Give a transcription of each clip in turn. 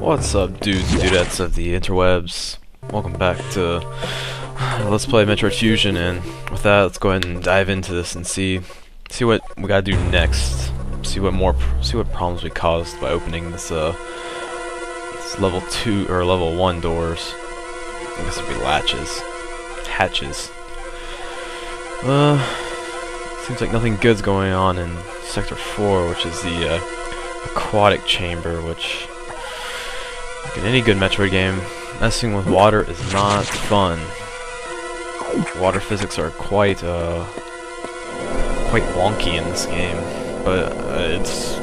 What's up, dudes and dudettes of the interwebs? Welcome back to Let's Play Metroid Fusion, and with that, let's go ahead and dive into this and see what we gotta do next. See what problems we caused by opening this this level 2 or level 1 doors. I guess it'd be hatches. Seems like nothing good's going on in Sector 4, which is the aquatic chamber, which, like in any good Metroid game, messing with water is not fun. Water physics are quite wonky in this game, but it's,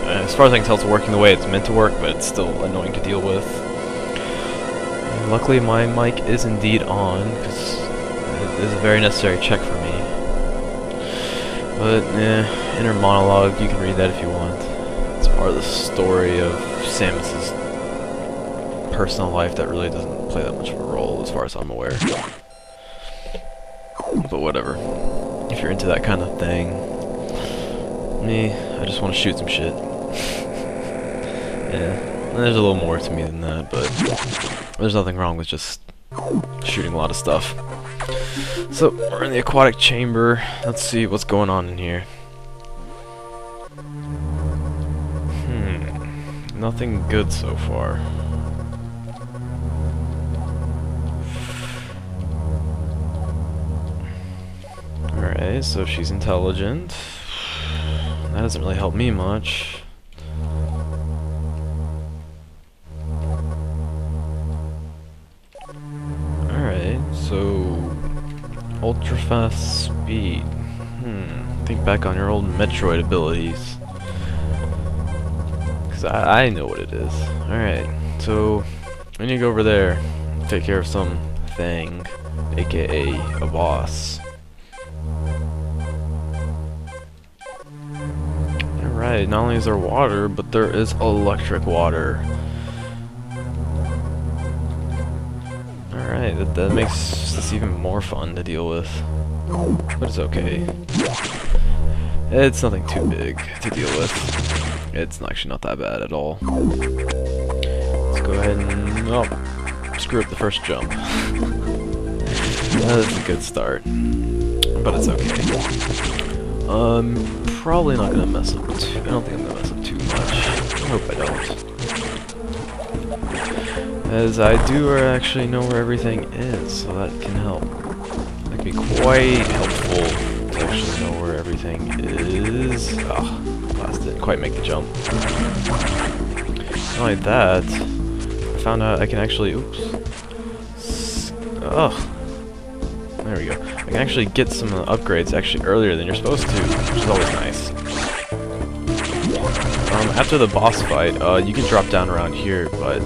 as far as I can tell, it's working the way it's meant to work, but it's still annoying to deal with. And luckily my mic is indeed on, because it is a very necessary check for me. But, inner monologue, you can read that if you want. It's part of the story of Samus's personal life that really doesn't play that much of a role, as far as I'm aware. But whatever. If you're into that kind of thing. Me, I just want to shoot some shit. Yeah, there's a little more to me than that, but there's nothing wrong with just shooting a lot of stuff. So, we're in the aquatic chamber. Let's see what's going on in here. Nothing good so far. Alright, so she's intelligent. That doesn't really help me much. Alright, so ultra fast speed. Think back on your old Metroid abilities. Cause I know what it is. Alright, so we need to go over there, take care of some thing, aka a boss. Alright, not only is there water, but there is electric water. Alright, that makes this even more fun to deal with. But it's okay. It's nothing too big to deal with. It's actually not that bad at all. Let's go ahead and... oh, screw up the first jump. That's a good start. But it's okay. Probably not gonna mess up too... I don't think I'm gonna mess up too much. I hope I don't. As I do actually know where everything is, so that can help. That can be quite helpful to actually know where everything is. Ah, last didn't quite make the jump. Not only that, I found out I can actually... oops. Ugh. There we go. I can actually get some upgrades actually earlier than you're supposed to, which is always nice. After the boss fight, you can drop down around here, but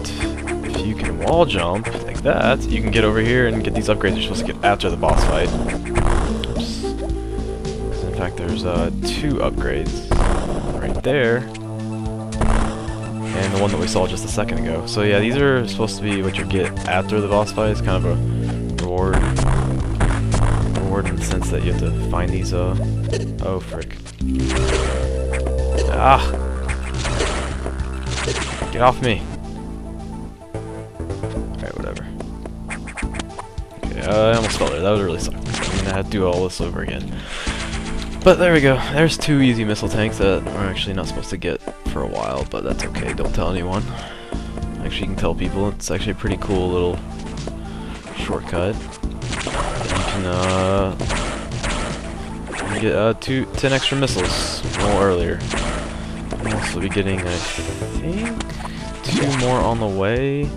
if you can wall jump like that, you can get over here and get these upgrades you're supposed to get after the boss fight. Oops. In fact, there's 2 upgrades right there, and the one that we saw just a second ago. So yeah, these are supposed to be what you get after the boss fight. It's kind of a reward in the sense that you have to find these, oh frick. Ah! Get off me! Alright, whatever. Okay, I almost fell there. That would really suck. I'm gonna have to do all this over again. But there we go. There's 2 easy missile tanks that we're actually not supposed to get for a while, but that's okay. Don't tell anyone. Actually, you can tell people. It's actually a pretty cool little shortcut. You can get 10 extra missiles a little earlier. We'll also be getting, I think, 2 more on the way.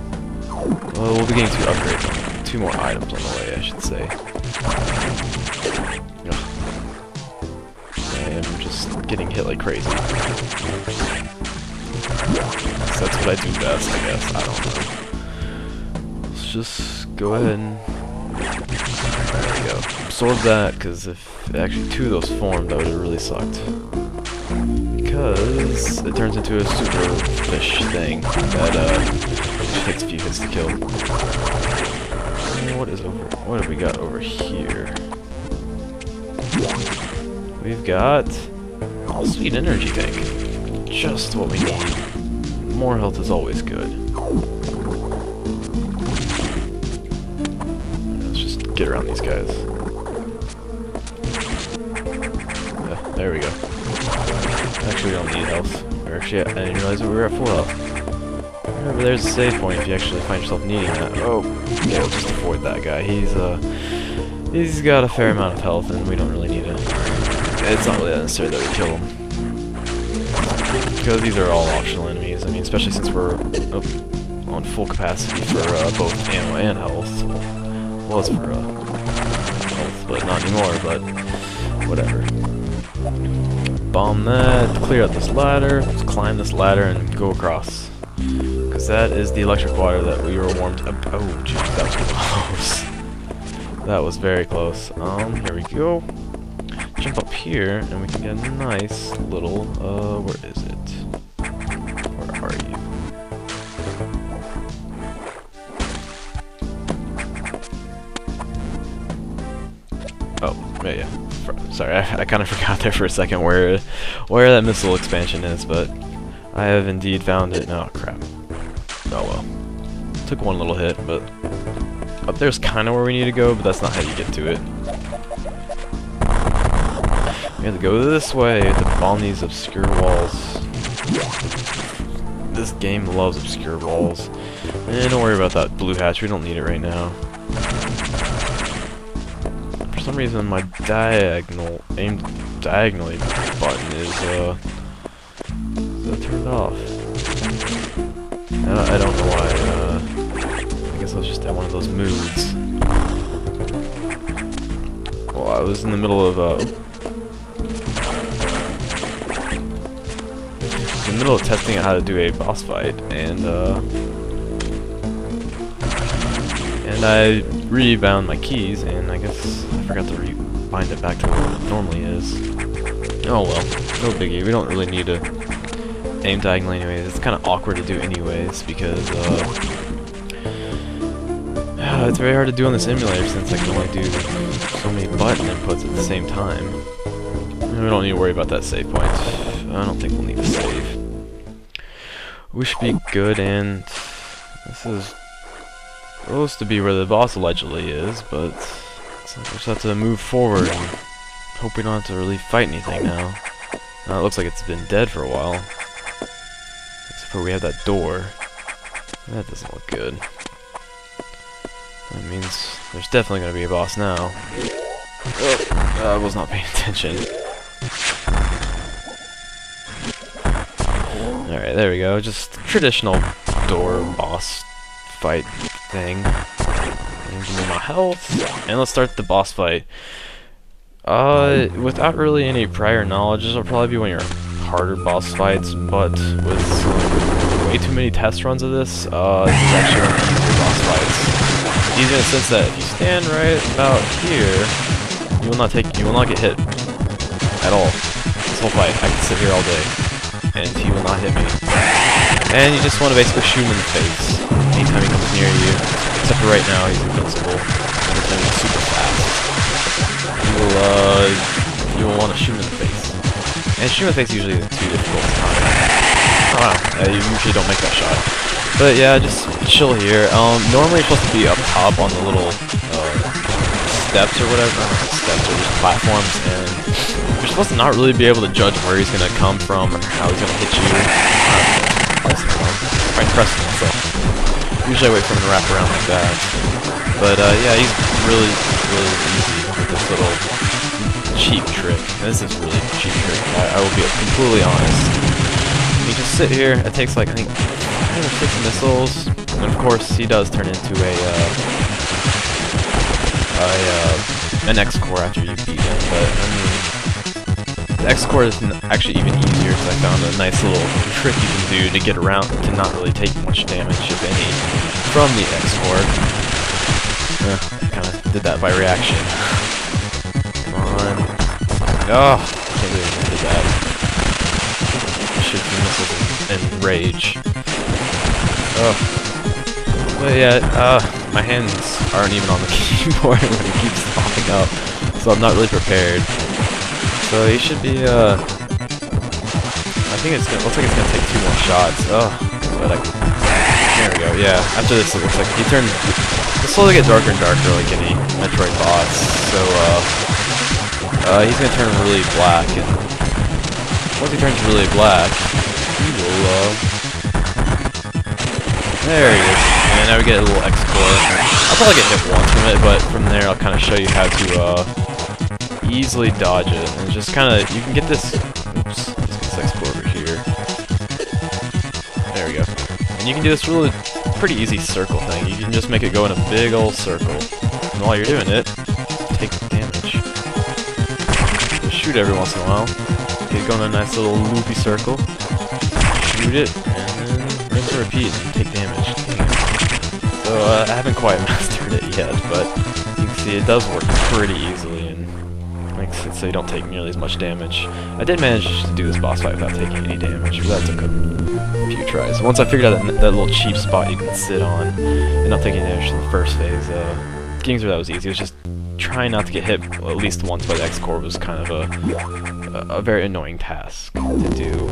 Well, we'll be getting 2 upgrades, 2 more items on the way, I should say. Ugh. I am just getting hit like crazy. That's what I do best, I guess. I don't know. Let's just go ahead and... there we go. Absorb that, because if actually 2 of those formed, that would have really sucked. Because it turns into a super fish thing that takes a few hits to kill. What have we got over here? We've got a sweet energy tank. Just what we need. more health is always good. Let's just get around these guys. Yeah, there we go. Actually, we don't need health. Actually, I didn't realize we were at full health. Remember, there's a save point if you actually find yourself needing that. Oh, yeah, we'll just avoid that guy. He's got a fair amount of health, and we don't really need it. It's not really that necessary that we kill him. Because these are all optional enemies. I mean, especially since we're on full capacity for both ammo and health. Was for health, but not anymore, but whatever. Bomb that, clear out this ladder, let's climb this ladder and go across. Because that is the electric water that we were warmed up. Oh, jeez, that was close. That was very close. Here we go. Jump up here, and we can get a nice little, where is it? Where are you? Oh, yeah. Sorry, I kind of forgot there for a second where that missile expansion is, but I have indeed found it. Oh, crap. Oh, well. Took one little hit, but up there's kind of where we need to go, but that's not how you get to it. We have to go this way to bomb these obscure walls. This game loves obscure walls. And don't worry about that blue hatch, we don't need it right now. For some reason my aim diagonally button is turned off. I don't know why, I guess I was just at one of those moods. Well, I was in the middle of testing out how to do a boss fight, and I rebound my keys, and I guess I forgot to rebind it back to where it normally is. Oh well, no biggie. We don't really need to aim diagonally anyways. It's kind of awkward to do anyways, because it's very hard to do on this emulator since I can only do so many button inputs at the same time. We don't need to worry about that save point. I don't think we'll need to save. We should be good, and this is supposed to be where the boss allegedly is, but we just have to move forward and hope we don't have to really fight anything now. It looks like it's been dead for a while. Except for we have that door. That doesn't look good. That means there's definitely going to be a boss now. Oh, I was not paying attention. Alright, there we go. Just traditional door boss fight thing. And give me my health. And let's start the boss fight. Without really any prior knowledge, this will probably be one of your harder boss fights, but with way too many test runs of this, this is actually one of the easier boss fights. Easy in the sense that if you stand right about here, you will not get hit at all. This whole fight, I can sit here all day, and he will not hit me. And you just want to basically shoot him in the face anytime he comes near you. Except for right now, he's invincible. Every time he's super fast. You will want to shoot him in the face. And shoot him in the face is usually too difficult to time. Oh wow, you usually don't make that shot. But yeah, just chill here. Normally you're supposed to be up top on the little steps or whatever. Steps or just platforms, and you're supposed to not really be able to judge where he's gonna come from or how he's gonna hit you. I'm pressing myself. Usually I wait for him to wrap around like that. But yeah, he's really easy with this little cheap trick. And this is really a cheap trick. I will be completely honest. You just sit here. It takes like I think 5 or 6 missiles, and of course he does turn into an X-core after you beat him. But I mean, the X-core is actually even easier because I found a nice little trick you can do to get around to not really take much damage, if any, from the X-core. Kind of did that by reaction. Come on. Oh, I can't believe I did that. Shoot some missiles in rage. Oh. But yeah, my hands aren't even on the keyboard when it keeps popping up, so I'm not really prepared. So he should be, I think looks like it's gonna take 2 more shots. Oh, but there we go. Yeah, after this it looks like he turns... It'll slowly get darker and darker like any Metroid boss, so he's gonna turn really black, and once he turns really black, he will, there he is. And now we get a little X-Core. I'll probably get hit once from it, but from there I'll kind of show you how to easily dodge it. And just kind of, you can get this, oops, let's get this X-Core over here. There we go. And you can do this really pretty easy circle thing. You can just make it go in a big old circle. And while you're doing it, take damage. Just shoot every once in a while. Get it going in a nice little loopy circle. Shoot it, and then rinse and repeat and take damage. So I haven't quite mastered it yet, but you can see it does work pretty easily and makes it so you don't take nearly as much damage. I did manage to do this boss fight without taking any damage, but that took a few tries. Once I figured out that little cheap spot you can sit on and not taking damage in the first phase, getting through that was easy. It was just trying not to get hit at least once by the X-Core was kind of a very annoying task to do.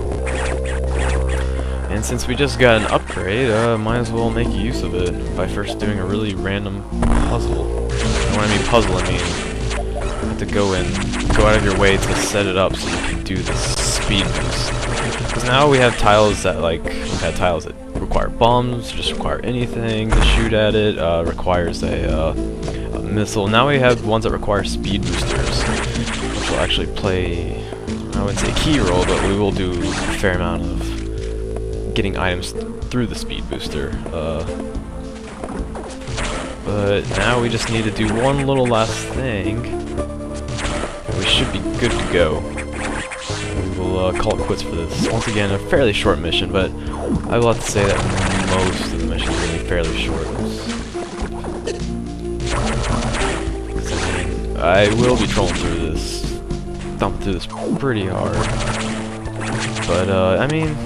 And since we just got an upgrade, might as well make use of it by first doing a really random puzzle. And when I mean puzzle, I mean you have to go out of your way to set it up so you can do this speed boost. Because now we have tiles that, like, we've had tiles that require bombs, just require anything to shoot at it, requires a missile. Now we have ones that require speed boosters, which will actually play, I wouldn't say a key role, but we will do a fair amount of getting items through the speed booster. But now we just need to do one little last thing, and we should be good to go. We will call it quits for this. Once again, a fairly short mission, but I will have to say that most of the missions are going to be fairly short. I will be trolling through this, thumping through this pretty hard. But, I mean,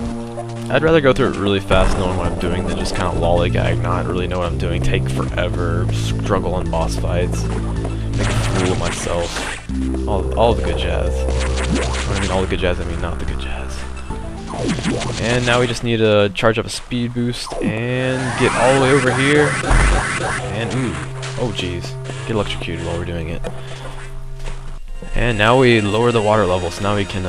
I'd rather go through it really fast knowing what I'm doing than just kind of lollygag, not really know what I'm doing, take forever, struggle on boss fights, make a fool of myself, all the good jazz. When I mean all the good jazz, I mean not the good jazz. And now we just need to charge up a speed boost and get all the way over here, and ooh, oh jeez, get electrocuted while we're doing it. And now we lower the water level, so now we can,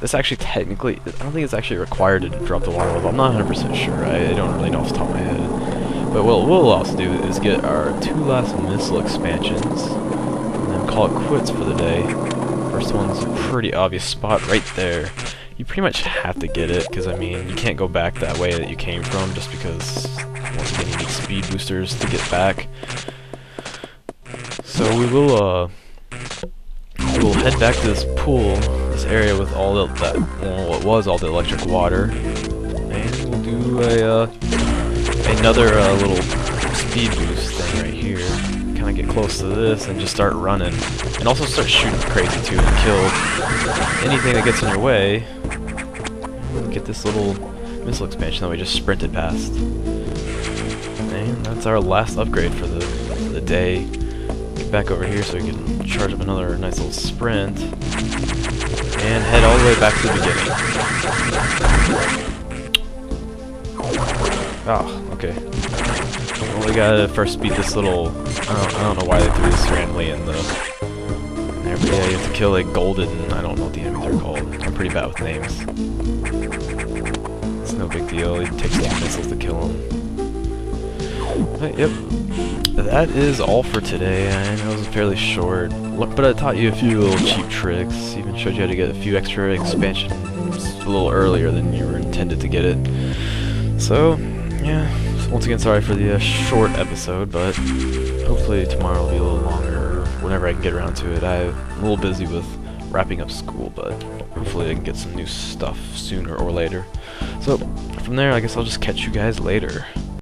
this actually technically, I don't think it's actually required to drop the water level. I'm not 100% sure. I don't really know off the top of my head. But what we'll also do is get our 2 last missile expansions, and then call it quits for the day. First one's a pretty obvious spot right there. You pretty much have to get it, because I mean, you can't go back that way that you came from, just because, once again, you need speed boosters to get back. So we'll head back to this pool, this area with all what was all the electric water, and we'll do another little speed boost thing right here. Kind of get close to this and just start running, and also start shooting crazy too and kill anything that gets in your way. Get this little missile expansion that we just sprinted past, and that's our last upgrade for the day. Back over here so we can charge up another nice little sprint and head all the way back to the beginning. Oh, okay. Well, we gotta first beat this little, I don't know why they threw this randomly in there, but yeah, you have to kill a golden, I don't know what the enemies are called. I'm pretty bad with names. It's no big deal, it takes 2 missiles to kill them. But, yep. That is all for today. I know it was fairly short, but I taught you a few little cheap tricks, even showed you how to get a few extra expansions a little earlier than you were intended to get it. So, yeah, once again, sorry for the short episode, but hopefully tomorrow will be a little longer, or whenever I can get around to it. I'm a little busy with wrapping up school, but hopefully I can get some new stuff sooner or later. So, from there, I guess I'll just catch you guys later.